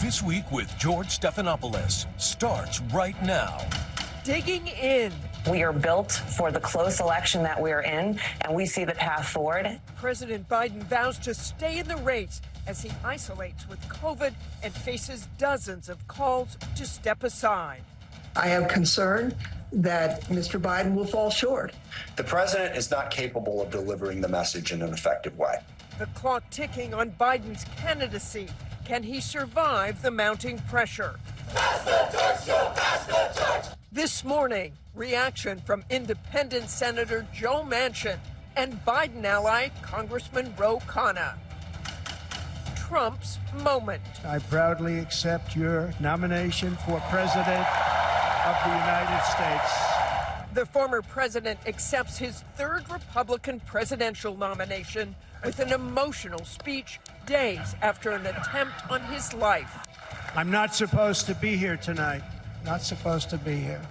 This Week with George Stephanopoulos starts right now. Digging in. We are built for the close election that we're in, and we see the path forward. President Biden vows to stay in the race as he isolates with COVID and faces dozens of calls to step aside. I have concern that Mr. Biden will fall short. The president is not capable of delivering the message in an effective way. The clock ticking on Biden's candidacy. Can he survive the mounting pressure? Pass the torch, Joe, pass the torch. This morning, reaction from independent Senator Joe Manchin and Biden ally Congressman Khanna. Trump's moment. I proudly accept your nomination for President of the United States. The former president accepts his third Republican presidential nomination with an emotional speech days after an attempt on his life. I'm not supposed to be here tonight. Not supposed to be here.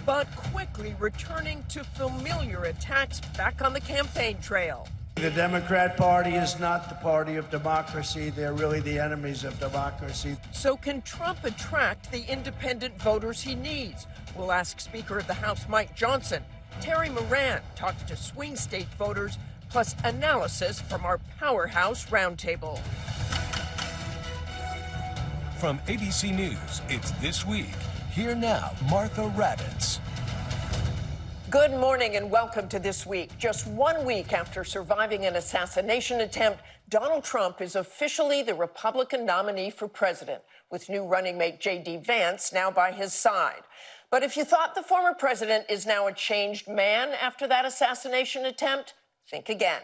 But quickly returning to familiar attacks back on the campaign trail. The Democrat Party is not the party of democracy. They're really the enemies of democracy. So can Trump attract the independent voters he needs? We'll ask Speaker of the House Mike Johnson. Terry Moran talks to swing state voters, plus analysis from our Powerhouse Roundtable. From ABC News, it's This Week. Here now, Martha Raddatz. Good morning and welcome to This Week. Just 1 week after surviving an assassination attempt, Donald Trump is officially the Republican nominee for president, with new running mate J.D. Vance now by his side. But if you thought the former president is now a changed man after that assassination attempt, think again.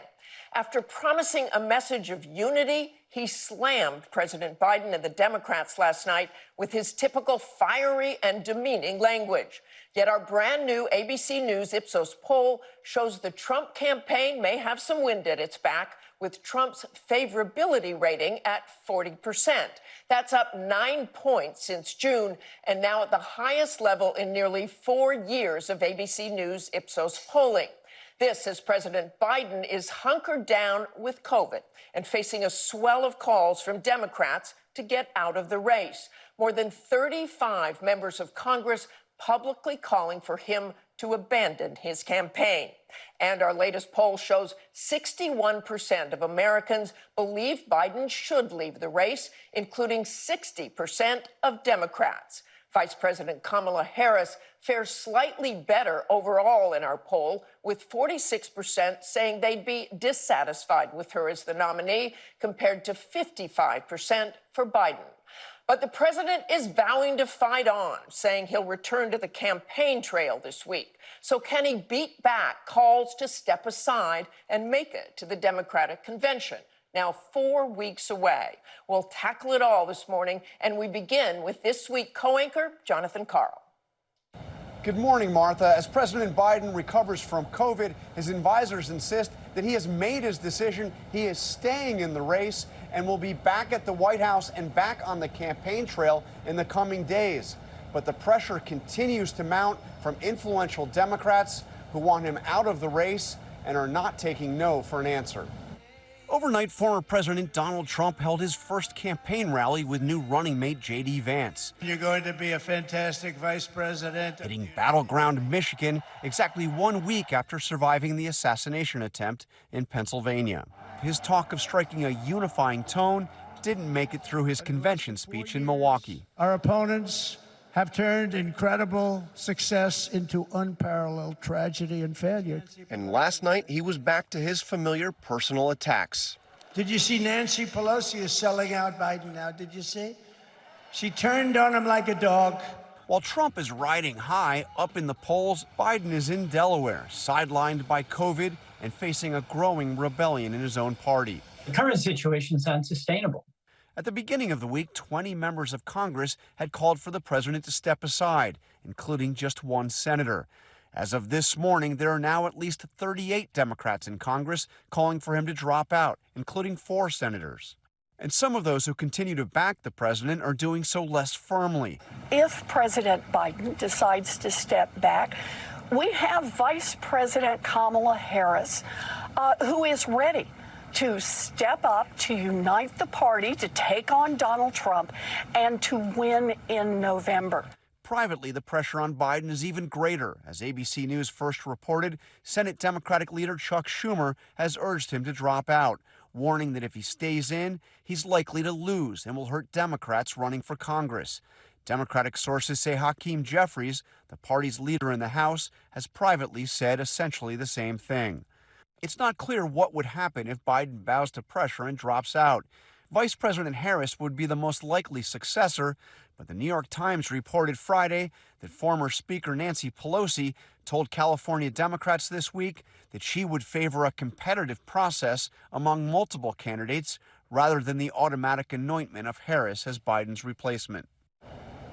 After promising a message of unity, he slammed President Biden and the Democrats last night with his typical fiery and demeaning language. Yet our brand new ABC News Ipsos poll shows the Trump campaign may have some wind at its back, with Trump's favorability rating at 40%. That's up 9 points since June, and now at the highest level in nearly 4 years of ABC News Ipsos polling. This as President Biden is hunkered down with COVID and facing a swell of calls from Democrats to get out of the race. More than 35 members of Congress publicly calling for him to abandon his campaign. And our latest poll shows 61% of Americans believe Biden should leave the race, including 60% of Democrats. Vice President Kamala Harris fares slightly better overall in our poll, with 46% saying they'd be dissatisfied with her as the nominee, compared to 55% for Biden. But the president is vowing to fight on, saying he'll return to the campaign trail this week. So can he beat back calls to step aside and make it to the Democratic convention? Now 4 weeks away. We'll tackle it all this morning, and we begin with This Week co-anchor Jonathan Karl. Good morning, Martha. As President Biden recovers from COVID, his advisors insist that he has made his decision. He is staying in the race and will be back at the White House and back on the campaign trail in the coming days. But the pressure continues to mount from influential Democrats who want him out of the race and are not taking no for an answer. Overnight, former President Donald Trump held his first campaign rally with new running mate J.D. Vance. You're going to be a fantastic vice president. Hitting battleground Michigan exactly 1 week after surviving the assassination attempt in Pennsylvania. His talk of striking a unifying tone didn't make it through his convention speech in Milwaukee. Our opponents have turned incredible success into unparalleled tragedy and failure. And last night, he was back to his familiar personal attacks. Did you see Nancy Pelosi is selling out Biden now? Did you see? She turned on him like a dog. While Trump is riding high up in the polls, Biden is in Delaware, sidelined by COVID and facing a growing rebellion in his own party. The current situation is unsustainable. At the beginning of the week, 20 members of Congress had called for the president to step aside, including just one senator. As of this morning, there are now at least 38 Democrats in Congress calling for him to drop out, including 4 senators. And some of those who continue to back the president are doing so less firmly. If President Biden decides to step back, we have Vice President Kamala Harris, who is ready to step up, to unite the party, to take on Donald Trump, and to win in November. Privately, the pressure on Biden is even greater. As ABC News first reported, Senate Democratic leader Chuck Schumer has urged him to drop out, warning that if he stays in, he's likely to lose and will hurt Democrats running for Congress. Democratic sources say Hakeem Jeffries, the party's leader in the House, has privately said essentially the same thing. It's not clear what would happen if Biden bows to pressure and drops out. Vice President Harris would be the most likely successor, but the New York Times reported Friday that former Speaker Nancy Pelosi told California Democrats this week that she would favor a competitive process among multiple candidates rather than the automatic anointment of Harris as Biden's replacement.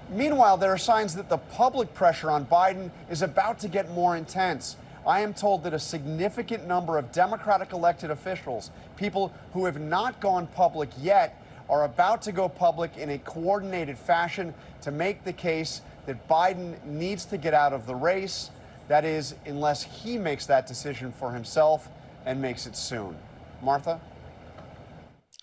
Meanwhile, there are signs that the public pressure on Biden is about to get more intense. I am told that a significant number of Democratic elected officials, people who have not gone public yet, are about to go public in a coordinated fashion to make the case that Biden needs to get out of the race. That is, unless he makes that decision for himself and makes it soon. Martha?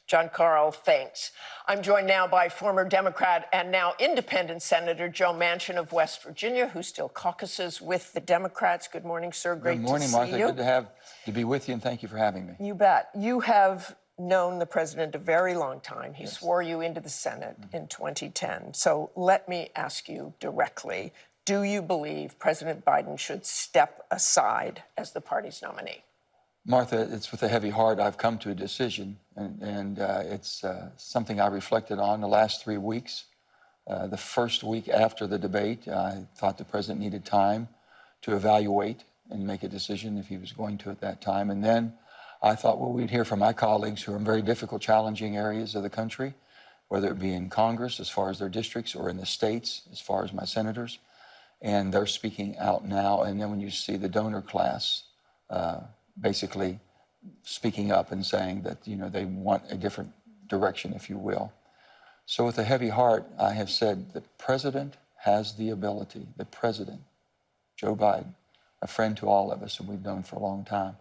John Karl, thanks. I'm joined now by former Democrat and now independent Senator Joe Manchin of West Virginia, who still caucuses with the Democrats. Good morning, sir. Great to see you. Good morning, Martha. Good to be with you, and thank you for having me. You bet. You have known the president a very long time. He swore you into the Senate in 2010. So let me ask you directly, do you believe President Biden should step aside as the party's nominee? Martha, it's with a heavy heart I've come to a decision, and it's something I reflected on the last 3 weeks. The first week after the debate, I thought the president needed time to evaluate and make a decision if he was going to at that time. And then I thought, well, we'd hear from my colleagues who are in very difficult, challenging areas of the country, whether it be in Congress as far as their districts or in the states as far as my senators. And they're speaking out now. And then when you see the donor class basically speaking up and saying that, you know, they want a different direction, if you will. So with a heavy heart, I have said the president has the ability, the president, Joe Biden, a friend to all of us who we've known for a long time,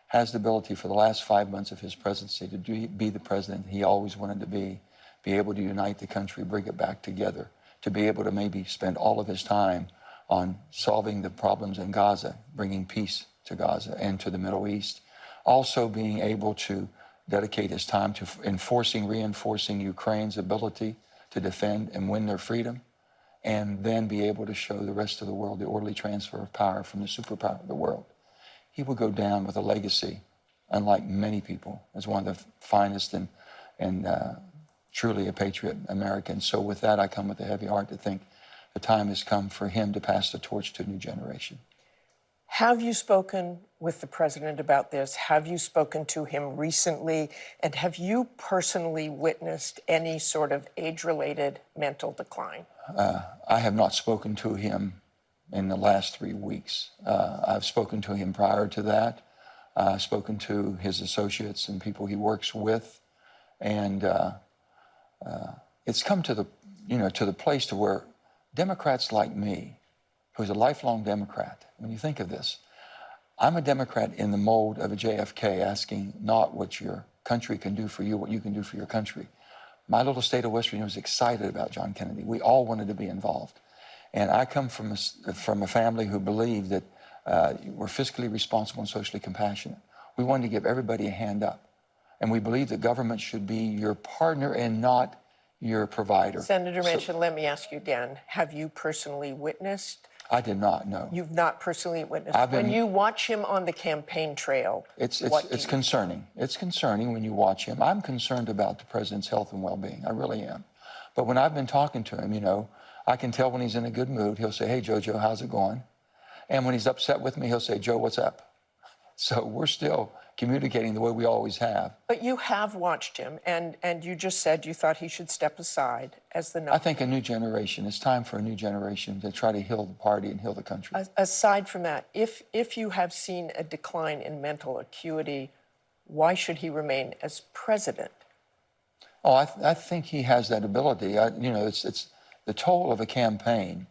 has the ability for the last 5 months of his presidency to be the president he always wanted to be able to unite the country, bring it back together, to be able to maybe spend all of his time on solving the problems in Gaza, bringing peace to Gaza and to the Middle East. Also being able to dedicate his time to reinforcing Ukraine's ability to defend and win their freedom, and then be able to show the rest of the world the orderly transfer of power from the superpower of the world. He will go down with a legacy, unlike many people, as one of the finest and truly a patriot American. So with that, I come with a heavy heart to think the time has come for him to pass the torch to a new generation. Have you spoken with the president about this? Have you spoken to him recently? And have you personally witnessed any sort of age-related mental decline? I have not spoken to him in the last 3 weeks. I've spoken to him prior to that. I've spoken to his associates and people he works with. And it's come to the place to where Democrats like me, who's a lifelong Democrat, when you think of this, I'm a Democrat in the mold of a JFK, asking not what your country can do for you, what you can do for your country. My little state of West Virginia was excited about John Kennedy. We all wanted to be involved. And I come from a family who believed that we're fiscally responsible and socially compassionate. We wanted to give everybody a hand up. And we believe that government should be your partner and not your provider. Senator Manchin, let me ask you again. Have you personally witnessed? I did not, no. You've not personally witnessed? When you watch him on the campaign trail, it's concerning. It's concerning when you watch him. I'm concerned about the president's health and well-being. I really am. But when I've been talking to him, you know, I can tell when he's in a good mood. He'll say, hey, Joe, how's it going? And when he's upset with me, he'll say, Joe, what's up? So we're still communicating the way we always have. But you have watched him, and you just said you thought he should step aside as the nominee. I think a new generation. It's time for a new generation to try to heal the party and heal the country. Aside from that, if you have seen a decline in mental acuity, why should he remain as president? Oh, I think he has that ability. You know, it's the toll of a campaign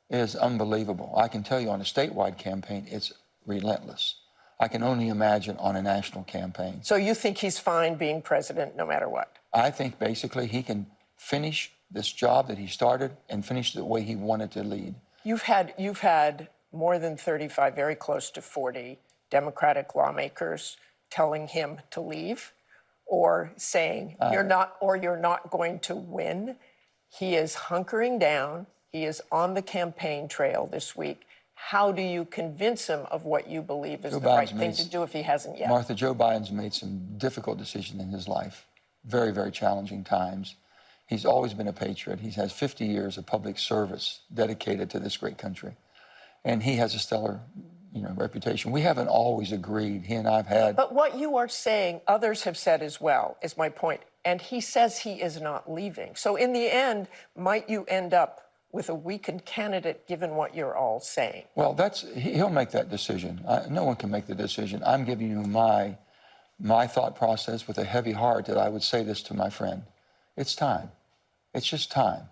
is unbelievable. I can tell you on a statewide campaign, it's relentless. I can only imagine on a national campaign. So you think he's fine being president no matter what? I think basically he can finish this job that he started and finish the way he wanted to lead. You've had more than 35, very close to 40 Democratic lawmakers telling him to leave or saying you're not going to win. He is hunkering down. He is on the campaign trail this week. How do you convince him of what you believe is the right thing to do if he hasn't yet? Martha, Joe Biden's made some difficult decisions in his life, very, very challenging times. He's always been a patriot. He has 50 years of public service dedicated to this great country. And he has a stellar, reputation. We haven't always agreed. He and I have had... But what you are saying, others have said as well, is my point. And he says he is not leaving. So in the end, might you end up with a weakened candidate, given what you're all saying? Well, he'll make that decision. No one can make the decision. I'm giving you my thought process with a heavy heart that I would say this to my friend. It's time. It's just time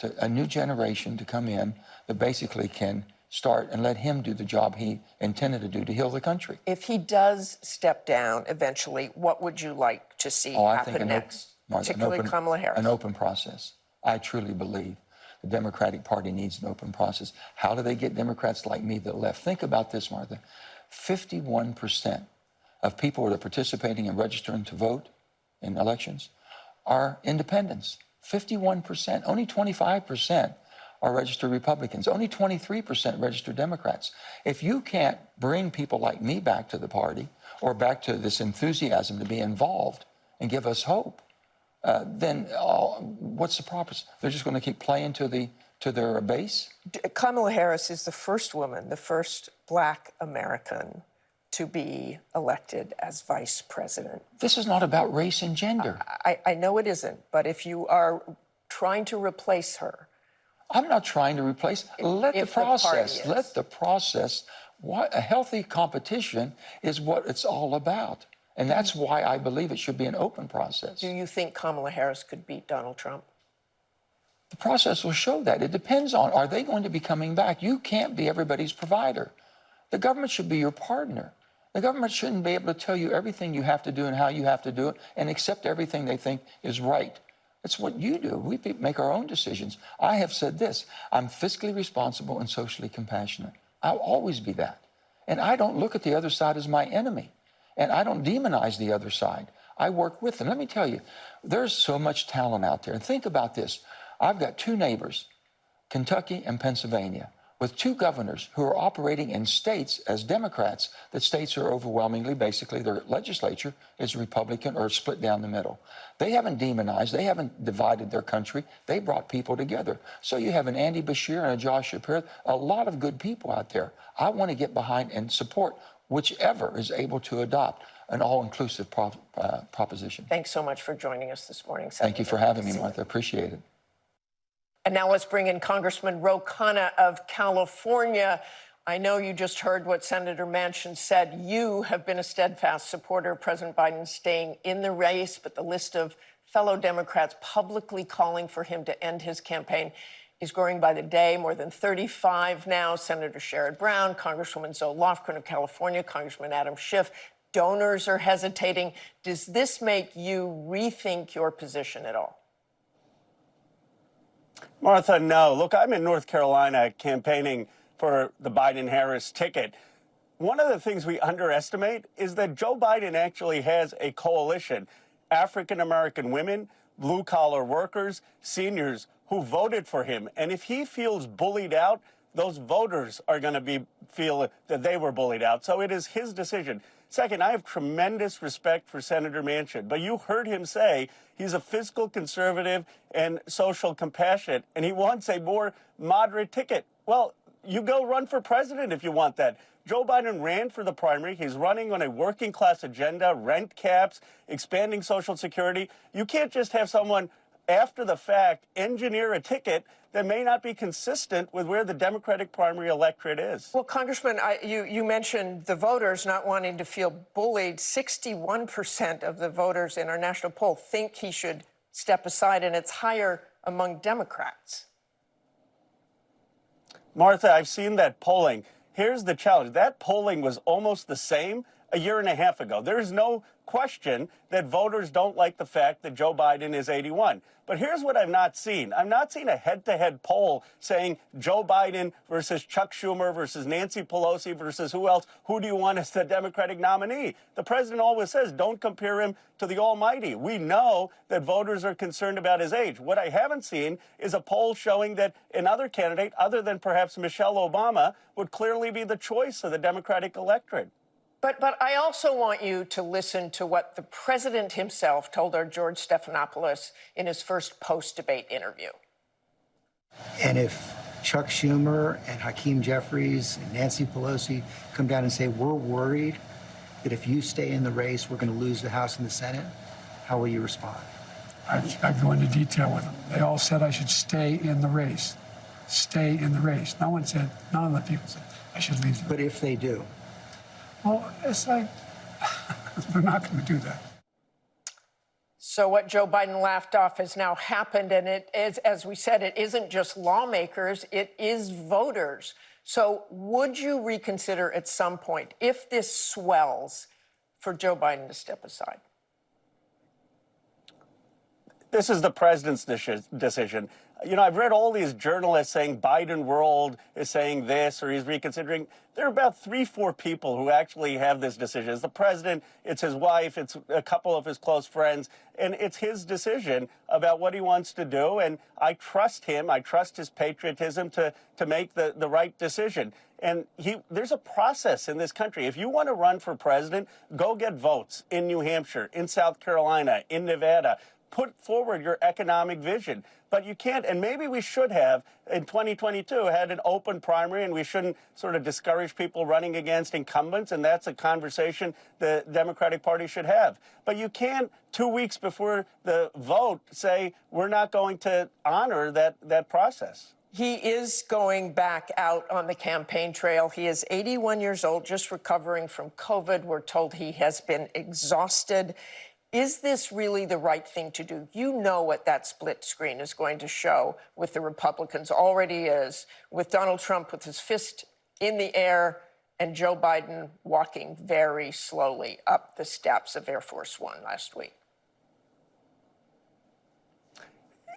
to a new generation to come in that basically can start and let him do the job he intended to do to heal the country. If he does step down eventually, what would you like to see happen next? Particularly Kamala Harris. An open process. I truly believe the Democratic Party needs an open process. How do they get Democrats like me to the left? Think about this, Martha. 51% of people that are participating and registering to vote in elections are independents. 51%. Only 25% are registered Republicans. Only 23% registered Democrats. If you can't bring people like me back to the party or back to this enthusiasm to be involved and give us hope, then what's the purpose? They're just going to keep playing to their base? Kamala Harris is the first woman, the first Black American to be elected as vice president. This is not about race and gender. I know it isn't, but if you are trying to replace her... I'm not trying to replace. Let the process. A healthy competition is what it's all about. And that's why I believe it should be an open process. Do you think Kamala Harris could beat Donald Trump? The process will show that. It depends on, are they going to be coming back? You can't be everybody's provider. The government should be your partner. The government shouldn't be able to tell you everything you have to do and how you have to do it and accept everything they think is right. It's what you do. We make our own decisions. I have said this, I'm fiscally responsible and socially compassionate. I'll always be that. And I don't look at the other side as my enemy. And I don't demonize the other side. I work with them. Let me tell you, there's so much talent out there. And think about this. I've got two neighbors, Kentucky and Pennsylvania, with two governors who are operating in states as Democrats, that states are overwhelmingly, basically, their legislature is Republican or split down the middle. They haven't demonized, they haven't divided their country, they brought people together. So you have an Andy Beshear and a Josh Shapiro, a lot of good people out there. I want to get behind and support whichever is able to adopt an all-inclusive proposition. Thanks so much for joining us this morning, Senator. Thank you for having me, Martha. Appreciate it. And now let's bring in Congressman Khanna of California. I know you just heard what Senator Manchin said. You have been a steadfast supporter of President Biden staying in the race, but the list of fellow Democrats publicly calling for him to end his campaign is growing by the day. More than 35 now. Senator Sherrod Brown, Congresswoman Zoe Lofgren of California, Congressman Adam Schiff. Donors are hesitating. Does this make you rethink your position at all? Martha, no. Look, I'm in North Carolina campaigning for the Biden-Harris ticket. One of the things we underestimate is that Joe Biden actually has a coalition, African-American women, blue-collar workers, seniors who voted for him. And if he feels bullied out, those voters are going to feel that they were bullied out. So it is his decision. Second, I have tremendous respect for Senator Manchin, but you heard him say he's a fiscal conservative and social compassionate, and he wants a more moderate ticket. Well, you go run for president if you want that. Joe Biden ran for the primary. He's running on a working class agenda, rent caps, expanding Social Security. You can't just have someone after the fact engineer a ticket that may not be consistent with where the Democratic primary electorate is. Well, Congressman, you mentioned the voters not wanting to feel bullied. 61% of the voters in our national poll think he should step aside, and it's higher among Democrats. Martha, I've seen that polling. here's the challenge. That polling was almost the same a year and a half ago. There is no question that voters don't like the fact that Joe Biden is 81. But here's what I've not seen. I've not seen a head-to-head poll saying Joe Biden versus Chuck Schumer versus Nancy Pelosi versus who else? Who do you want as the Democratic nominee? The president always says, don't compare him to the almighty. We know that voters are concerned about his age. What I haven't seen is a poll showing that another candidate, other than perhaps Michelle Obama, would clearly be the choice of the Democratic electorate. But I also want you to listen to what the president himself told our George Stephanopoulos in his first post-debate interview. And if Chuck Schumer and Hakeem Jeffries and Nancy Pelosi come down and say, we're worried that if you stay in the race, we're going to lose the House and the Senate, how will you respond? I go into detail with them. They all said I should stay in the race. Stay in the race. None of the people said I should leave. But if they do? Well, it's like, they're not going to do that. So what Joe Biden laughed off has now happened, and it is, as we said, it isn't just lawmakers, it is voters. So would you reconsider at some point, if this swells, for Joe Biden to step aside? This is the president's decision. You know, I've read all these journalists saying Biden world is saying this or he's reconsidering. There are about 3-4 people who actually have this decision. It's the president, it's his wife, it's a couple of his close friends, and it's his decision about what he wants to do. And I trust him. I trust his patriotism to make the right decision. And there's a process in this country. If you want to run for president, go get votes in New Hampshire, in South Carolina, in Nevada. Put forward your economic vision. But you can't, and maybe we should have, in 2022, had an open primary, and we shouldn't sort of discourage people running against incumbents, and that's a conversation the Democratic Party should have. But you can't, 2 weeks before the vote, say we're not going to honor that process. He is going back out on the campaign trail. He is 81 years old, just recovering from COVID. We're told he has been exhausted. Is this really the right thing to do? You know what that split screen is going to show with the Republicans, already is, with Donald Trump with his fist in the air and Joe Biden walking very slowly up the steps of Air Force One last week.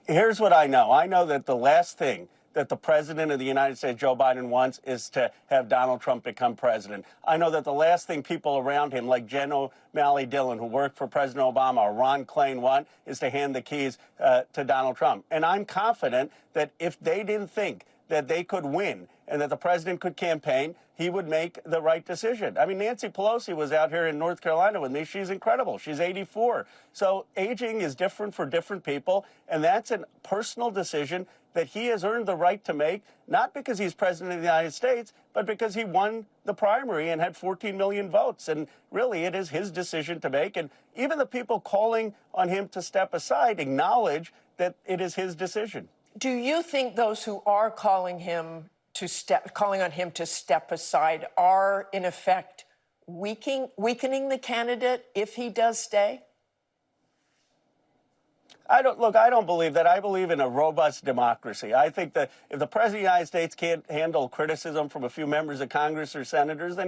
Here's what I know. I know that the last thing that the president of the United States, Joe Biden, wants is to have Donald Trump become president. I know that the last thing people around him, like Jen O'Malley Dillon, who worked for President Obama, or Ron Klain, want is to hand the keys to Donald Trump. And I'm confident that if they didn't think that they could win and that the president could campaign, he would make the right decision. I mean, Nancy Pelosi was out here in North Carolina with me. She's incredible. She's 84. So aging is different for different people, and that's a personal decision that he has earned the right to make, not because he's president of the United States, but because he won the primary and had 14 million votes. And really, it is his decision to make. And even the people calling on him to step aside acknowledge that it is his decision. Do you think those who are calling on him to step aside are, in effect, weakening the candidate if he does stay? I don't believe that. I believe in a robust democracy. I think that if the president of the United States can't handle criticism from a few members of Congress or senators, then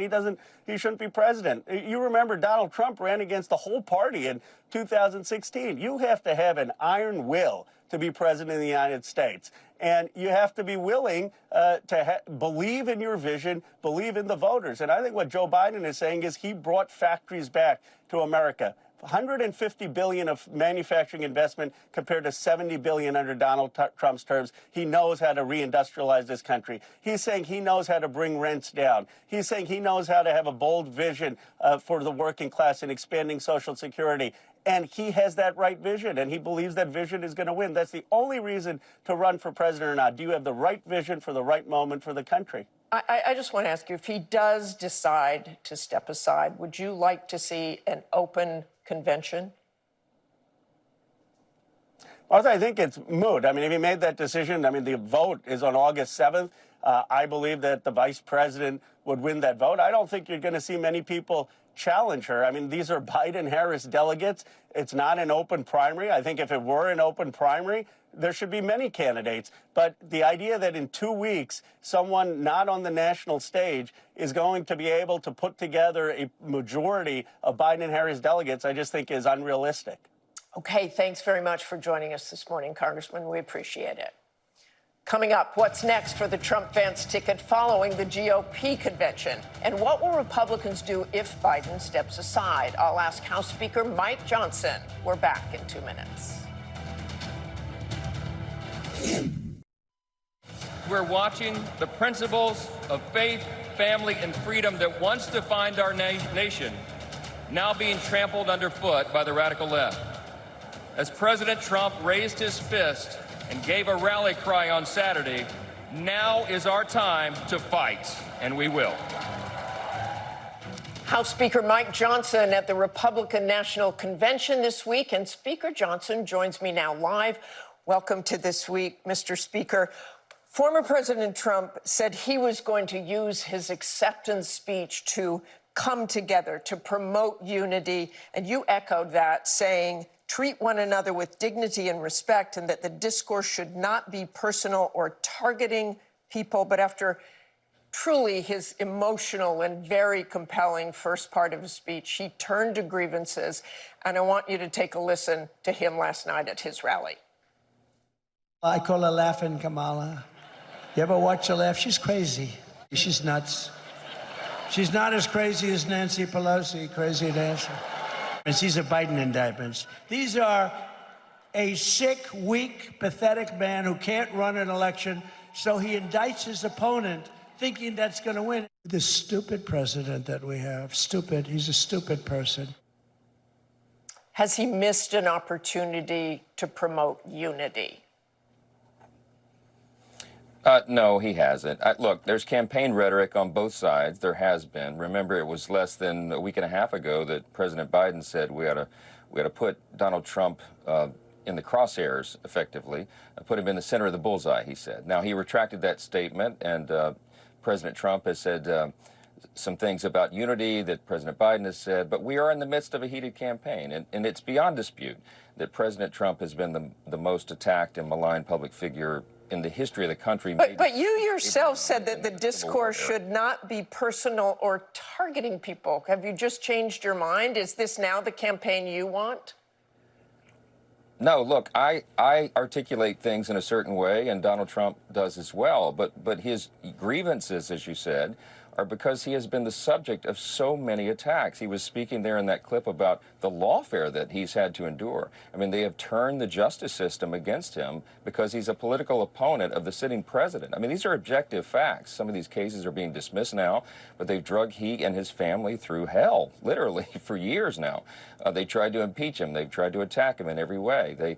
he shouldn't be president. You remember Donald Trump ran against the whole party in 2016. You have to have an iron will to be president of the United States. And you have to be willing to believe in your vision, believe in the voters. And I think what Joe Biden is saying is he brought factories back to America. $150 billion of manufacturing investment compared to $70 billion under Donald Trump's terms. He knows how to reindustrialize this country. He's saying he knows how to bring rents down. He's saying he knows how to have a bold vision for the working class and expanding Social Security. And he has that right vision, and he believes that vision is going to win. That's the only reason to run for president or not. Do you have the right vision for the right moment for the country? I just want to ask you, if he does decide to step aside, would you like to see an open convention? Martha, I think it's moot. I mean, if he made that decision, I mean, the vote is on August 7th. I believe that the vice president would win that vote. I don't think you're going to see many people challenge her. I mean, these are Biden-Harris delegates. It's not an open primary. I think if it were an open primary, there should be many candidates. But the idea that in 2 weeks, someone not on the national stage is going to be able to put together a majority of Biden-Harris delegates, I just think is unrealistic. Okay, thanks very much for joining us this morning, Congressman. We appreciate it. Coming up, what's next for the Trump-Vance ticket following the GOP convention? And what will Republicans do if Biden steps aside? I'll ask House Speaker Mike Johnson. We're back in 2 minutes. We're watching the principles of faith, family, and freedom that once defined our nation now being trampled underfoot by the radical left. As President Trump raised his fist and gave a rally cry on Saturday, now is our time to fight, and we will. House Speaker Mike Johnson at the Republican National Convention this week, and Speaker Johnson joins me now live. Welcome to This Week, Mr. Speaker. Former President Trump said he was going to use his acceptance speech to come together, to promote unity, and you echoed that, saying, treat one another with dignity and respect, and that the discourse should not be personal or targeting people. But after truly his emotional and very compelling first part of his speech, he turned to grievances. And I want you to take a listen to him last night at his rally. I call her Laughing Kamala. You ever watch her laugh? She's crazy. She's nuts. She's not as crazy as Nancy Pelosi, crazy Nancy. And she's a Biden indictment. These are a sick, weak, pathetic man who can't run an election, so he indicts his opponent thinking that's going to win. This stupid president that we have, stupid, he's a stupid person. Has he missed an opportunity to promote unity? No, he hasn't. Look, there's campaign rhetoric on both sides. There has been. Remember, it was less than a week and a half ago that President Biden said we ought to put Donald Trump in the crosshairs, effectively, put him in the center of the bullseye, he said. Now, he retracted that statement, and President Trump has said some things about unity that President Biden has said, but we are in the midst of a heated campaign, and it's beyond dispute that President Trump has been the most attacked and maligned public figure in the history of the country. But you yourself said that the discourse should not be personal or targeting people. Have you just changed your mind? Is this now the campaign you want? No, look, I articulate things in a certain way, and Donald Trump does as well. But his grievances, as you said, are because he has been the subject of so many attacks. He was speaking there in that clip about the lawfare that he's had to endure. I mean, they have turned the justice system against him because he's a political opponent of the sitting president. I mean, these are objective facts. Some of these cases are being dismissed now, but they've dragged he and his family through hell, literally, for years now. They tried to impeach him. They've tried to attack him in every way. They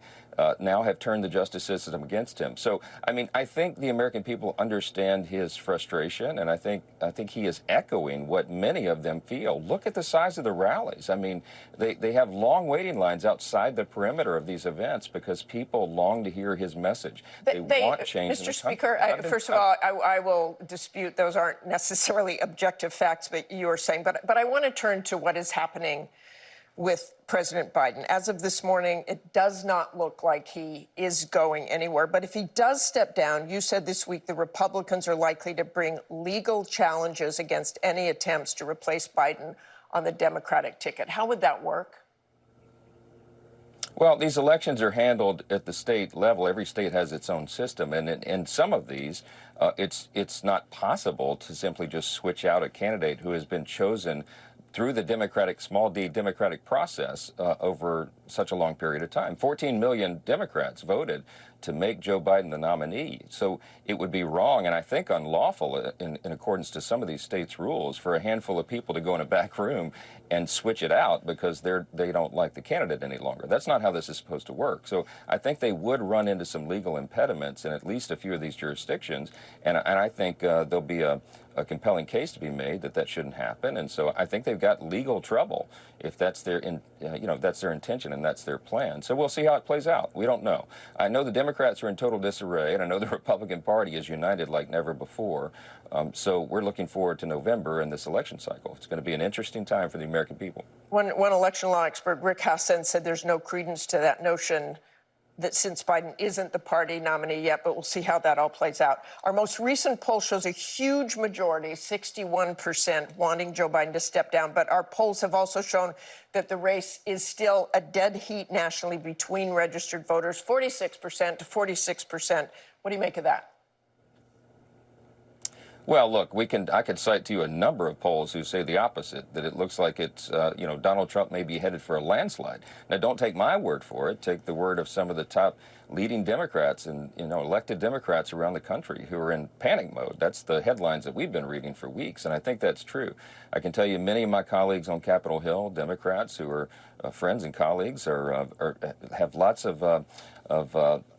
now have turned the justice system against him. So, I mean, I think the American people understand his frustration, and I think he is echoing what many of them feel. Look at the size of the rallies. I mean, they have long waiting lines outside the perimeter of these events because people long to hear his message. They want change. Mr. Speaker, first of all, I will dispute those aren't necessarily objective facts, but you are saying. But I want to turn to what is happening with President Biden. As of this morning, it does not look like he is going anywhere. But if he does step down, you said this week the Republicans are likely to bring legal challenges against any attempts to replace Biden on the Democratic ticket. How would that work? Well, these elections are handled at the state level. Every state has its own system. And in some of these, it's not possible to simply just switch out a candidate who has been chosen through the Democratic, small d Democratic process over such a long period of time. 14 million Democrats voted to make Joe Biden the nominee. So it would be wrong and I think unlawful in accordance to some of these states' rules for a handful of people to go in a back room and switch it out because they don't like the candidate any longer. That's not how this is supposed to work. So I think they would run into some legal impediments in at least a few of these jurisdictions, and I think there'll be a compelling case to be made that shouldn't happen. And so I think they've got legal trouble if that's their that's their intention. And and that's their plan. So we'll see how it plays out. We don't know. I know the Democrats are in total disarray, and I know the Republican Party is united like never before. So we're looking forward to November and this election cycle. It's going to be an interesting time for the American people. One election law expert, Rick Hasen, said there's no credence to that notion that since Biden isn't the party nominee yet, but we'll see how that all plays out. Our most recent poll shows a huge majority, 61%, wanting Joe Biden to step down. But our polls have also shown that the race is still a dead heat nationally between registered voters, 46% to 46%. What do you make of that? Well, look, I could cite to you a number of polls who say the opposite, that it looks like it's, Donald Trump may be headed for a landslide. Now, don't take my word for it. Take the word of some of the top leading Democrats and, elected Democrats around the country who are in panic mode. That's the headlines that we've been reading for weeks, and I think that's true. I can tell you many of my colleagues on Capitol Hill, Democrats who are friends and colleagues, have lots of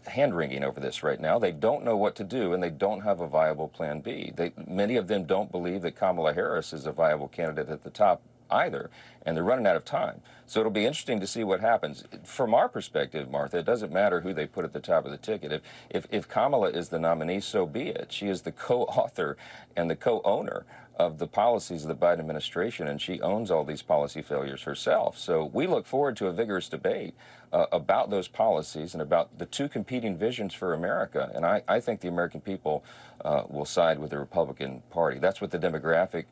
hand-wringing over this right now. They don't know what to do, and they don't have a viable plan B. Many of them don't believe that Kamala Harris is a viable candidate at the top either, and they're running out of time. So it'll be interesting to see what happens. From our perspective, Martha, it doesn't matter who they put at the top of the ticket. If Kamala is the nominee, so be it. She is the co-author and the co-owner of the policies of the Biden administration, and she owns all these policy failures herself. So we look forward to a vigorous debate about those policies and about the two competing visions for America. And I think the American people will side with the Republican Party. That's what the demographic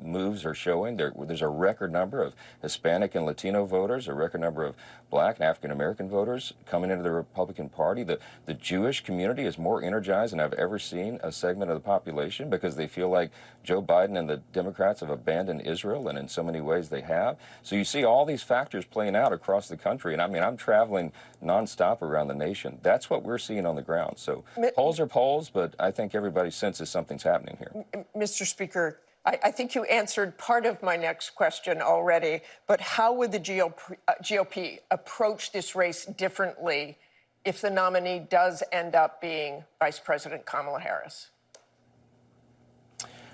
moves are showing. There's a record number of Hispanic and Latino voters, a record number of Black and African-American voters coming into the Republican Party. The Jewish community is more energized than I've ever seen a segment of the population because they feel like Joe Biden and the Democrats have abandoned Israel, and in so many ways they have. So you see all these factors playing out across the country. And I mean, I'm traveling nonstop around the nation. That's what we're seeing on the ground. So polls are polls, but I think everybody senses something's happening here. Mr. Speaker, I think you answered part of my next question already, but how would the GOP approach this race differently if the nominee does end up being Vice President Kamala Harris?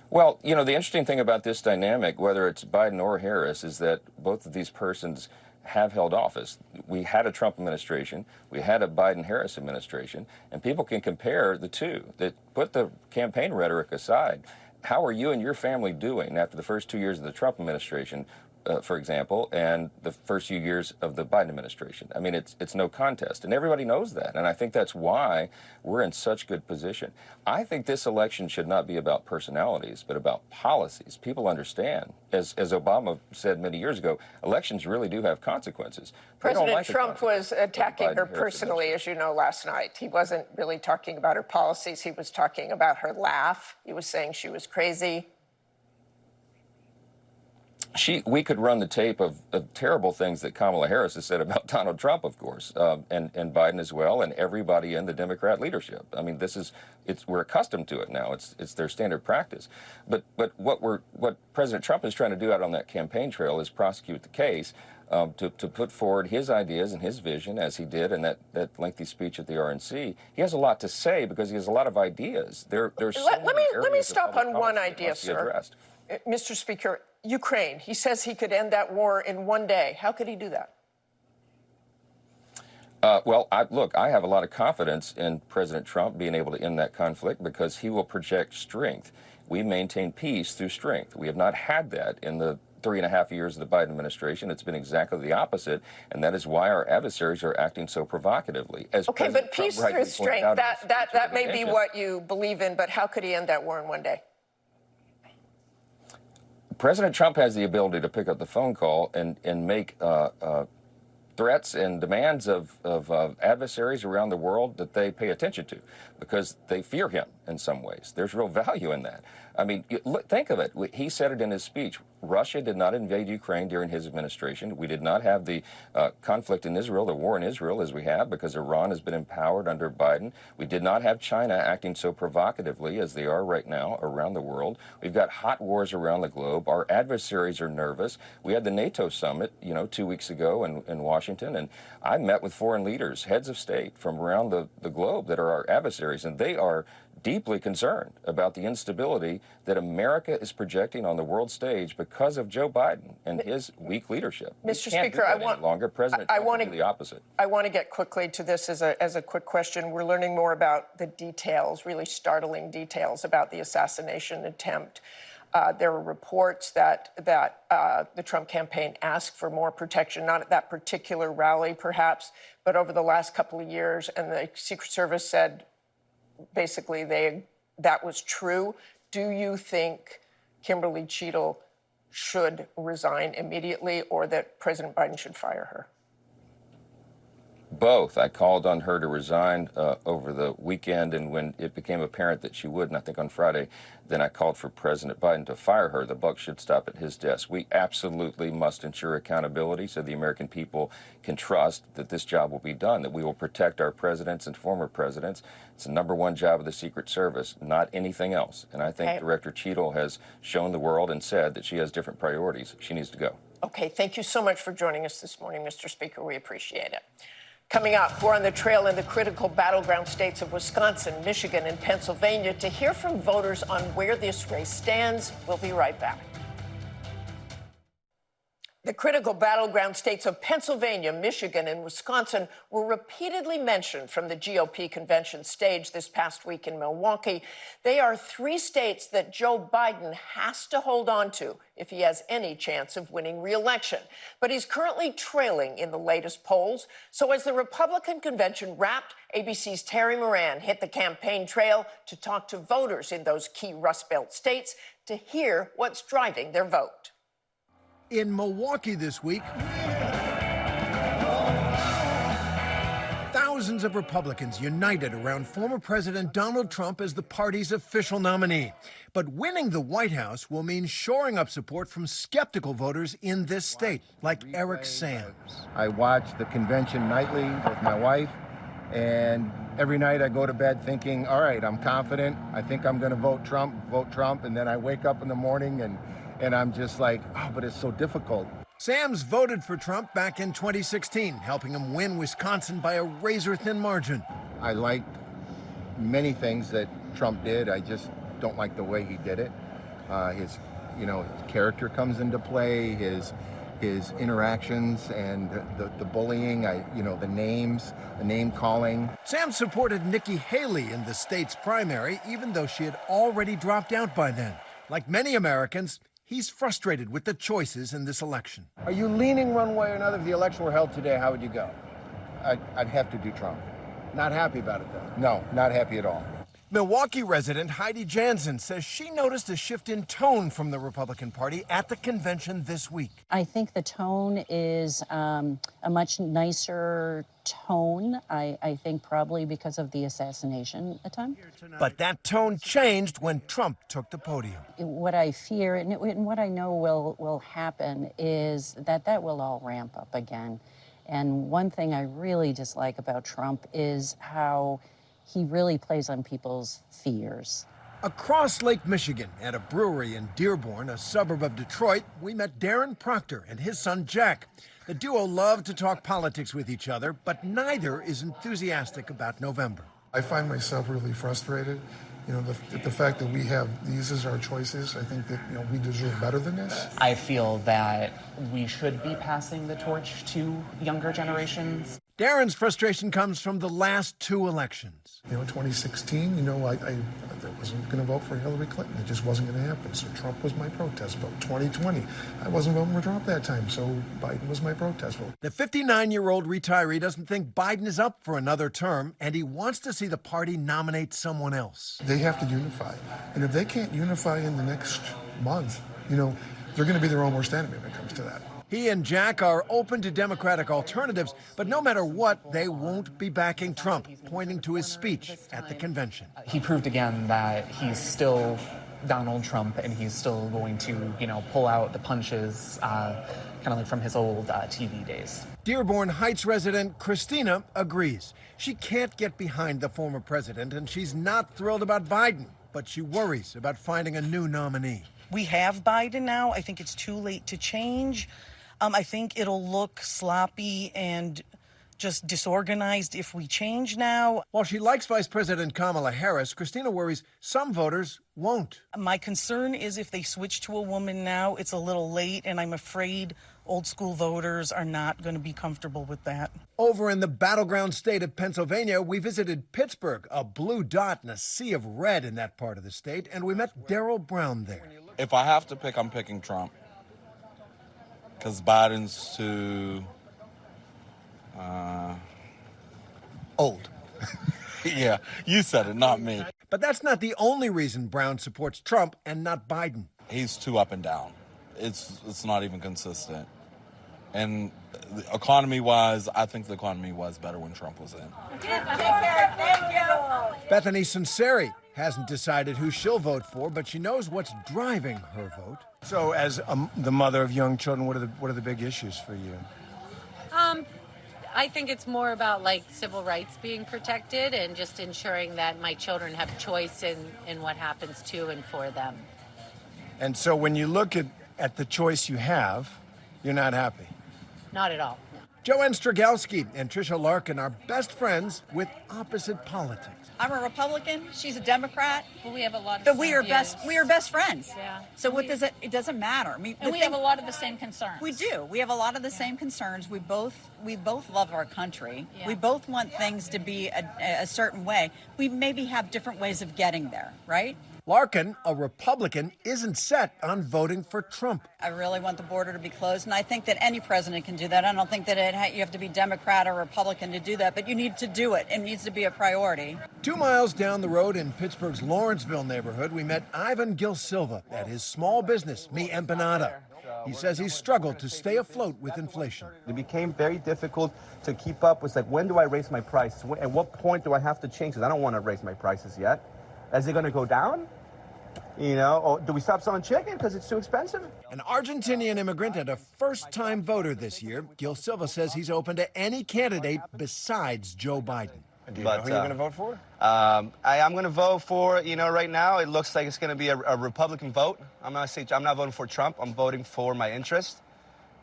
Well, the interesting thing about this dynamic, whether it's Biden or Harris, is that both of these persons have held office. We had a Trump administration, we had a Biden-Harris administration, and people can compare the two. That put the campaign rhetoric aside. How are you and your family doing after the first 2 years of the Trump administration, for example, and the first few years of the Biden administration? I mean, it's no contest, and everybody knows that, and I think that's why we're in such good position. I think this election should not be about personalities, but about policies. People understand, as Obama said many years ago, elections really do have consequences. President Trump was attacking her personally, as you know, last night. He wasn't really talking about her policies. He was talking about her laugh. He was saying she was crazy. We could run the tape of terrible things that Kamala Harris has said about Donald Trump, of course, and Biden as well, and everybody in the Democrat leadership. I mean, we're accustomed to it now. It's their standard practice. But what President Trump is trying to do out on that campaign trail is prosecute the case to put forward his ideas and his vision, as he did in that lengthy speech at the RNC. He has a lot to say because he has a lot of ideas. Let me stop on one idea, sir. Mr. Speaker, Ukraine. He says he could end that war in one day. How could he do that? Well, I have a lot of confidence in President Trump being able to end that conflict because he will project strength. We maintain peace through strength. We have not had that in the 3.5 years of the Biden administration. It's been exactly the opposite, and that is why our adversaries are acting so provocatively. Okay, but peace through strength, that may be what you believe in, but how could he end that war in one day? President Trump has the ability to pick up the phone call and make threats and demands of adversaries around the world that they pay attention to because they fear him in some ways. There's real value in that. I mean, think of it. He said it in his speech. Russia did not invade Ukraine during his administration. We did not have the conflict in Israel, the war in Israel, as we have, because Iran has been empowered under Biden. We did not have China acting so provocatively as they are right now around the world. We've got hot wars around the globe. Our adversaries are nervous. We had the NATO summit, 2 weeks ago in Washington, and I met with foreign leaders, heads of state from around the globe that are our adversaries, and they are deeply concerned about the instability that America is projecting on the world stage because of Joe Biden and his weak leadership. Mr. Speaker, I want longer. President Trump will do the opposite. I want to get quickly to this as a quick question. We're learning more about the details, really startling details about the assassination attempt. There were reports that the Trump campaign asked for more protection, not at that particular rally, perhaps, but over the last couple of years, and the Secret Service said basically that was true. Do you think Kimberly Cheadle should resign immediately, or that President Biden should fire her? Both. I called on her to resign over the weekend, and when it became apparent that she wouldn't, I think on Friday, then I called for President Biden to fire her. The buck should stop at his desk. We absolutely must ensure accountability so the American people can trust that this job will be done, that we will protect our presidents and former presidents. It's the #1 job of the Secret Service, not anything else. And I think Director Cheadle has shown the world and said that she has different priorities. She needs to go. Okay, thank you so much for joining us this morning, Mr. Speaker. We appreciate it. Coming up, we're on the trail in the critical battleground states of Wisconsin, Michigan, and Pennsylvania to hear from voters on where this race stands. We'll be right back. The critical battleground states of Pennsylvania, Michigan, and Wisconsin were repeatedly mentioned from the GOP convention stage this past week in Milwaukee. They are 3 states that Joe Biden has to hold on to if he has any chance of winning re-election. But he's currently trailing in the latest polls. So as the Republican convention wrapped, ABC's Terry Moran hit the campaign trail to talk to voters in those key Rust Belt states to hear what's driving their vote. In Milwaukee this week, thousands of Republicans united around former President Donald Trump as the party's official nominee. But winning the White House will mean shoring up support from skeptical voters in this state, like Eric Sams. I watch the convention nightly with my wife, and every night I go to bed thinking, all right, I'm confident. I think I'm going to vote Trump. And then I wake up in the morning and I'm just like, oh, but it's so difficult. Sams voted for Trump back in 2016, helping him win Wisconsin by a razor-thin margin. I like many things that Trump did. I just don't like the way he did it. His character comes into play, his interactions and the bullying, the names, the name calling. Sams supported Nikki Haley in the state's primary, even though she had already dropped out by then. Like many Americans, he's frustrated with the choices in this election. Are you leaning one way or another? If the election were held today, how would you go? I'd have to do Trump. Not happy about it, though? No, not happy at all. Milwaukee resident Heidi Jansen says she noticed a shift in tone from the Republican Party at the convention this week. I think the tone is a much nicer tone, I think probably because of the assassination attempt. But that tone changed when Trump took the podium. What I fear and what I know will happen is that will all ramp up again. And one thing I really dislike about Trump is how he really plays on people's fears. Across Lake Michigan, at a brewery in Dearborn, a suburb of Detroit, we met Darren Proctor and his son Jack. The duo love to talk politics with each other, but neither is enthusiastic about November. I find myself really frustrated. The fact that we have these as our choices, I think that, we deserve better than this. I feel that we should be passing the torch to younger generations. Darren's frustration comes from the last 2 elections. 2016, I wasn't going to vote for Hillary Clinton. It just wasn't going to happen. So Trump was my protest vote. 2020, I wasn't voting for Trump that time, so Biden was my protest vote. The 59-year-old retiree doesn't think Biden is up for another term, and he wants to see the party nominate someone else. They have to unify. And if they can't unify in the next month, they're going to be their own worst enemy when it comes to that. He and Jack are open to Democratic alternatives, but no matter what, they won't be backing Trump, pointing to his speech at the convention. He proved again that he's still Donald Trump and he's still going to, pull out the punches kind of like from his old TV days. Dearborn Heights resident Christina agrees. She can't get behind the former president, and she's not thrilled about Biden, but she worries about finding a new nominee. We have Biden now. I think it's too late to change. I think it'll look sloppy and just disorganized if we change now. While she likes Vice President Kamala Harris, Christina worries some voters won't. My concern is if they switch to a woman now, it's a little late, and I'm afraid old school voters are not going to be comfortable with that. Over in the battleground state of Pennsylvania, we visited Pittsburgh, a blue dot in a sea of red in that part of the state, and we met Darrell Brown there. If I have to pick, I'm picking Trump. Because Biden's too old. Yeah, you said it, not me. But that's not the only reason Brown supports Trump and not Biden. He's too up and down. It's not even consistent. And economy-wise, I think the economy was better when Trump was in. Thank you. Bethany Sunseri hasn't decided who she'll vote for, but she knows what's driving her vote. So, as the mother of young children, what are the big issues for you? I think it's more about like civil rights being protected and just ensuring that my children have choice in what happens to and for them. And so, when you look at the choice you have, you're not happy. Not at all. No. Joanne Stragowski and Tricia Larkin are best friends with opposite politics. I'm a Republican. She's a Democrat. But we have a lot of But we are best friends. Yeah. So what does it doesn't matter. I mean, and we have a lot of the same concerns. We do. We have a lot of the same concerns. We both love our country. Yeah. We both want things to be a certain way. We maybe have different ways of getting there, right? Larkin, a Republican, isn't set on voting for Trump. I really want the border to be closed, and I think that any president can do that. I don't think that you have to be Democrat or Republican to do that, but you need to do it. It needs to be a priority. 2 miles down the road in Pittsburgh's Lawrenceville neighborhood, we met Ivan Gil Silva at his small business, Mi Empanada. He says he's struggled to stay afloat with inflation. It became very difficult to keep up with, like, when do I raise my prices? At what point do I have to change? Because I don't want to raise my prices yet. Is it going to go down? You know, or do we stop selling chicken because it's too expensive? An Argentinian immigrant and a first-time voter this year, Gil Silva says he's open to any candidate besides Joe Biden. Do you know who you're going to vote for? I'm going to vote for, right now it looks like it's going to be a Republican vote. I'm not voting for Trump. I'm voting for my interest.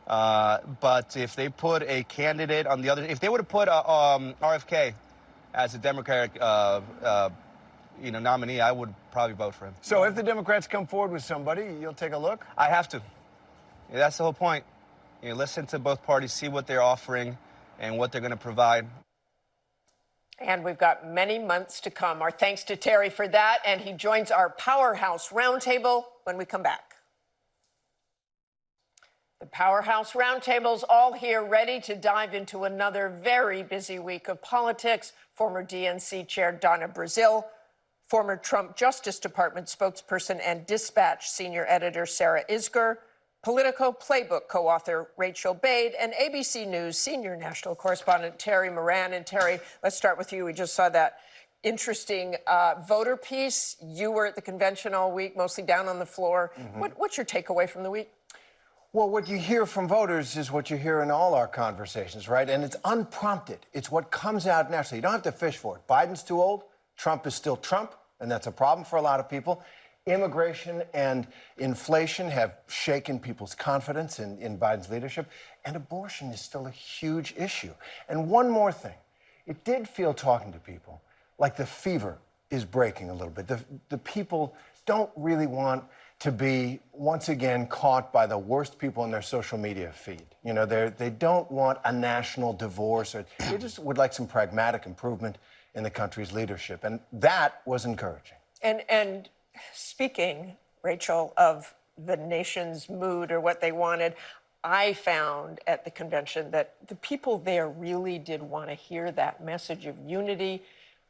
But if they put a candidate on the other, if they would have put RFK as a Democratic nominee, I would probably vote for him. So if the Democrats come forward with somebody, you'll take a look? I have to. Yeah, that's the whole point. Listen to both parties, see what they're offering and what they're going to provide. And we've got many months to come. Our thanks to Terry for that, and he joins our Powerhouse Roundtable when we come back. The Powerhouse Roundtable's all here, ready to dive into another very busy week of politics. Former DNC Chair Donna Brazile, former Trump Justice Department spokesperson and Dispatch senior editor Sarah Isgur, Politico Playbook co-author Rachel Bade, and ABC News senior national correspondent Terry Moran. And Terry, let's start with you. We just saw that interesting voter piece. You were at the convention all week, mostly down on the floor. Mm-hmm. What's your takeaway from the week? Well, what you hear from voters is what you hear in all our conversations, right? And it's unprompted. It's what comes out naturally. You don't have to fish for it. Biden's too old. Trump is still Trump, and that's a problem for a lot of people. Immigration and inflation have shaken people's confidence in Biden's leadership, and abortion is still a huge issue. And one more thing. It did feel, talking to people, like the fever is breaking a little bit. The people don't really want to be, once again, caught by the worst people in their social media feed. They don't want a national divorce. They just would like some pragmatic improvement in the country's leadership. And that was encouraging. And speaking, Rachel, of the nation's mood or what they wanted, I found at the convention that the people there really did want to hear that message of unity.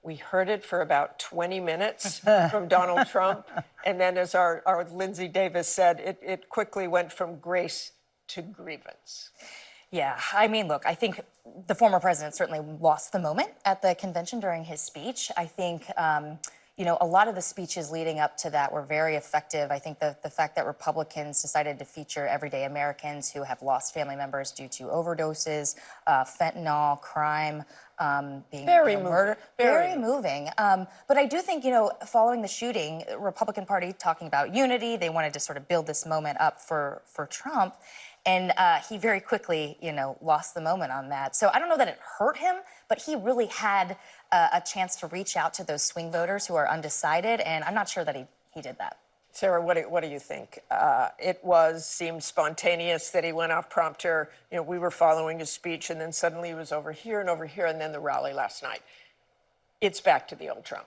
We heard it for about 20 minutes from Donald Trump. And then, as our Lindsay Davis said, it quickly went from grace to grievance. Yeah, I mean, look, I think the former president certainly lost the moment at the convention during his speech. I think, a lot of the speeches leading up to that were very effective. I think the fact that Republicans decided to feature everyday Americans who have lost family members due to overdoses, fentanyl, crime, being murder, very moving. But I do think, following the shooting, Republican Party talking about unity, they wanted to sort of build this moment up for Trump. And he very quickly, lost the moment on that. So I don't know that it hurt him, but he really had a chance to reach out to those swing voters who are undecided, and I'm not sure that he did that. Sarah, what do you think? It seemed spontaneous that he went off prompter. We were following his speech, and then suddenly he was over here, and then the rally last night. It's back to the old Trump.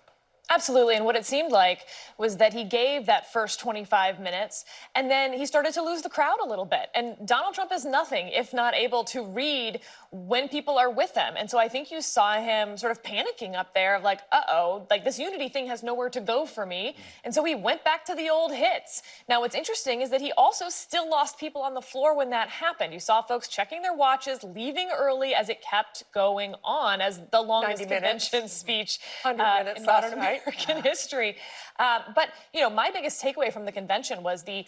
Absolutely. And what it seemed like was that he gave that first 25 minutes and then he started to lose the crowd a little bit. And Donald Trump is nothing if not able to read when people are with him. And so I think you saw him sort of panicking up there of like, uh-oh, like this unity thing has nowhere to go for me. And so he went back to the old hits. Now, what's interesting is that he also still lost people on the floor when that happened. You saw folks checking their watches, leaving early as it kept going on as the longest convention speech 100 minutes in last modern night. American history. But, my biggest takeaway from the convention was the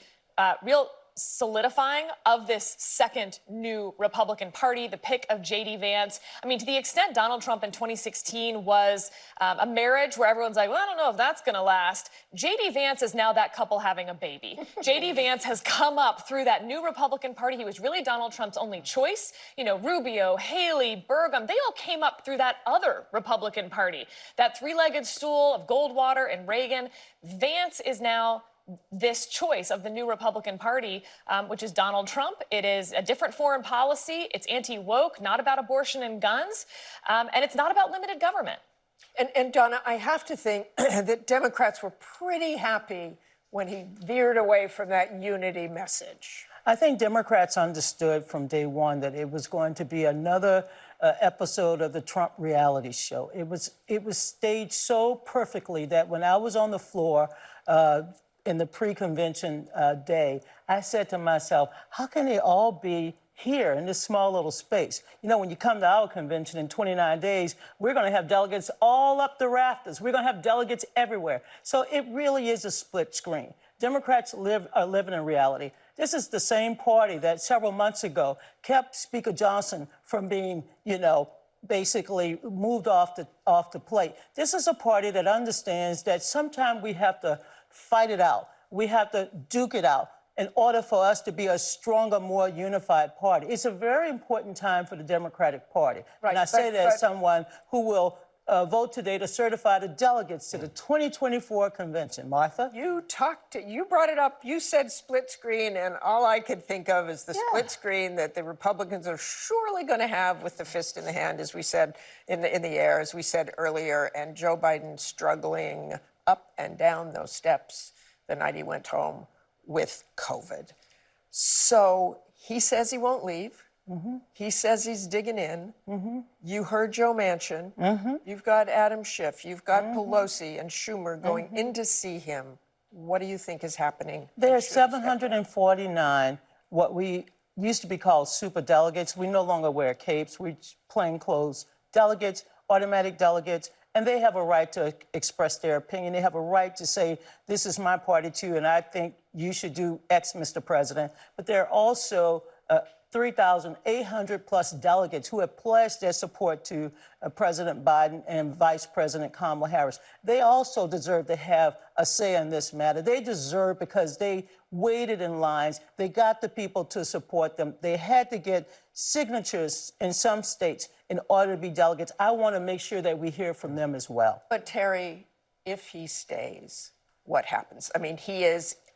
real solidifying of this second new Republican Party, the pick of J.D. Vance. I mean, to the extent Donald Trump in 2016 was a marriage where everyone's like, well, I don't know if that's going to last. J.D. Vance is now that couple having a baby. J.D. Vance has come up through that new Republican Party. He was really Donald Trump's only choice. Rubio, Haley, Burgum, they all came up through that other Republican Party, that three-legged stool of Goldwater and Reagan. Vance is now this choice of the new Republican Party, which is Donald Trump. It is a different foreign policy. It's anti-woke, not about abortion and guns, and it's not about limited government. And Donna, I have to think that Democrats were pretty happy when he veered away from that unity message. I think Democrats understood from day one that it was going to be another episode of the Trump reality show. It was staged so perfectly that when I was on the floor in the pre-convention day, I said to myself, how can they all be here in this small little space? When you come to our convention in 29 days, we're going to have delegates all up the rafters. We're going to have delegates everywhere. So it really is a split screen. Democrats are living in reality. This is the same party that several months ago kept Speaker Johnson from being, basically moved off the plate. This is a party that understands that sometimes we have to fight it out. We have to duke it out in order for us to be a stronger, more unified party. It's a very important time for the Democratic Party. Right, and I say that as someone who will vote today to certify the delegates to the 2024 convention. Martha? You brought it up. You said split screen, and all I could think of is the split screen that the Republicans are surely going to have with the fist in the hand, as we said, in the air, as we said earlier, and Joe Biden struggling up and down those steps the night he went home with COVID. So he says he won't leave. Mm-hmm. He says he's digging in. Mm-hmm. You heard Joe Manchin. Mm-hmm. You've got Adam Schiff. You've got Pelosi and Schumer going in to see him. What do you think is happening? There are 749 what we used to be called super delegates. We no longer wear capes. We're plainclothes delegates, automatic delegates, and they have a right to express their opinion. They have a right to say, this is my party too, and I think you should do X, Mr. President. But there are also 3,800 plus delegates who have pledged their support to President Biden and Vice President Kamala Harris. They also deserve to have a say in this matter. They deserve, because they waited in lines. They got the people to support them. They had to get signatures in some states in order to be delegates. I want to make sure that we hear from them as well. But Terry, if he stays, what happens? I mean,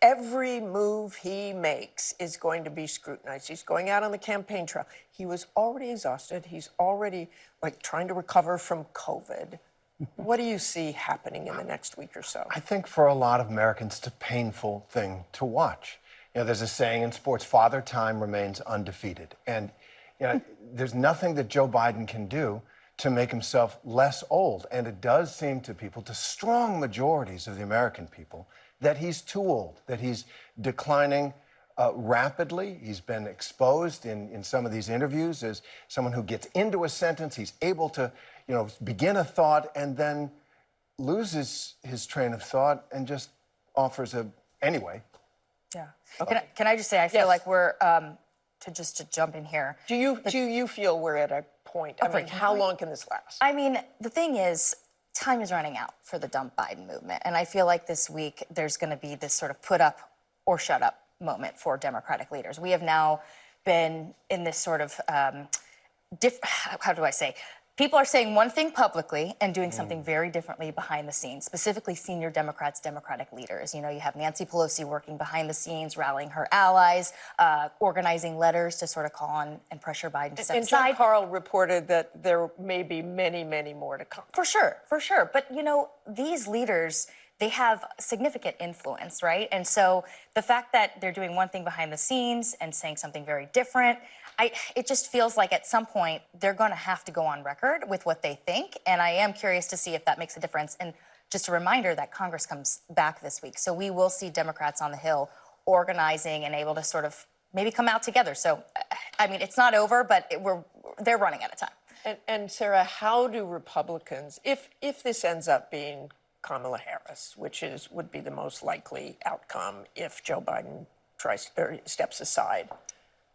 every move he makes is going to be scrutinized. He's going out on the campaign trail. He was already exhausted. He's already trying to recover from COVID. What do you see happening in the next week or so? I think for a lot of Americans, it's a painful thing to watch. There's a saying in sports, father time remains undefeated. And there's nothing that Joe Biden can do to make himself less old. And it does seem to people, to strong majorities of the American people, that he's too old, that he's declining rapidly. He's been exposed in some of these interviews as someone who gets into a sentence. He's able to, begin a thought and then loses his train of thought and just offers anyway. Yeah. Okay. Can I just say, I feel like we're, to jump in here. Do you feel we're at a point? I mean, how long can this last? I mean, the thing is, time is running out for the dump Biden movement. And I feel like this week there's going to be this sort of put up or shut up moment for Democratic leaders. We have now been in this sort of, how do I say? People are saying one thing publicly and doing something very differently behind the scenes, specifically senior Democrats, Democratic leaders. You know, you have Nancy Pelosi working behind the scenes, rallying her allies, organizing letters to sort of call on and pressure Biden to step and aside. John Karl reported that there may be many, many more to come. For sure, for sure. But, you know, these leaders, they have significant influence, right? And so the fact that they're doing one thing behind the scenes and saying something very different, it just feels like at some point they're going to have to go on record with what they think. And I am curious to see if that makes a difference. And just a reminder that Congress comes back this week. So we will see Democrats on the Hill organizing and able to sort of maybe come out together. So, I mean, it's not over, but they're running out of time. And Sarah, how do Republicans, if this ends up being Kamala Harris, which would be the most likely outcome if Joe Biden steps aside,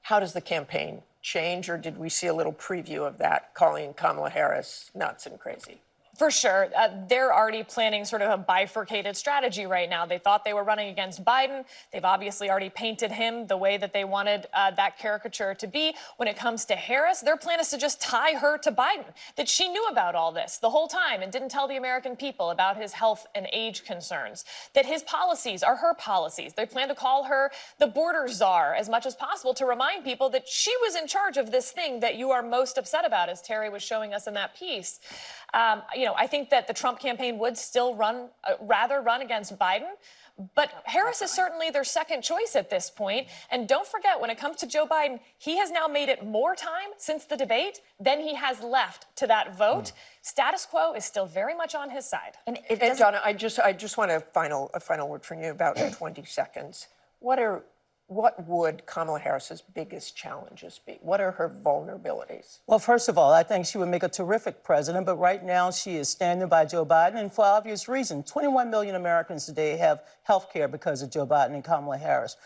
how does the campaign change, or did we see a little preview of that, calling Kamala Harris nuts and crazy? For sure. They're already planning sort of a bifurcated strategy right now. They thought they were running against Biden. They've obviously already painted him the way that they wanted that caricature to be. When it comes to Harris, their plan is to just tie her to Biden, that she knew about all this the whole time and didn't tell the American people about his health and age concerns, that his policies are her policies. They plan to call her the border czar as much as possible to remind people that she was in charge of this thing that you are most upset about, as Terry was showing us in that piece. You know, I think that the Trump campaign would still rather run against Biden, but Harris is certainly their second choice at this point. And don't forget, when it comes to Joe Biden, he has now made it more time since the debate than he has left to that vote. Status quo is still very much on his side. And Donna, I just want a final word from you, about 20 seconds. What would Kamala Harris's biggest challenges be? What are her vulnerabilities? Well, first of all, I think she would make a terrific president, but right now she is standing by Joe Biden, and for obvious reason. 21 million Americans today have health care because of Joe Biden and Kamala Harris.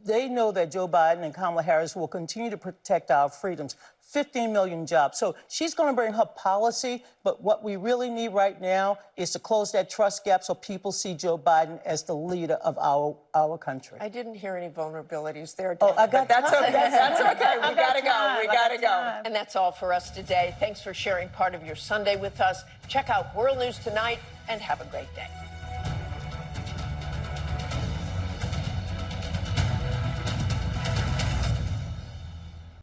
They know that Joe Biden and Kamala Harris will continue to protect our freedoms. 15 million jobs. So she's going to bring her policy, but what we really need right now is to close that trust gap so people see Joe Biden as the leader of our country. I didn't hear any vulnerabilities there. Oh, I got that's time. okay. That's okay. We gotta go. We gotta go. Time. And that's all for us today. Thanks for sharing part of your Sunday with us. Check out World News Tonight and have a great day.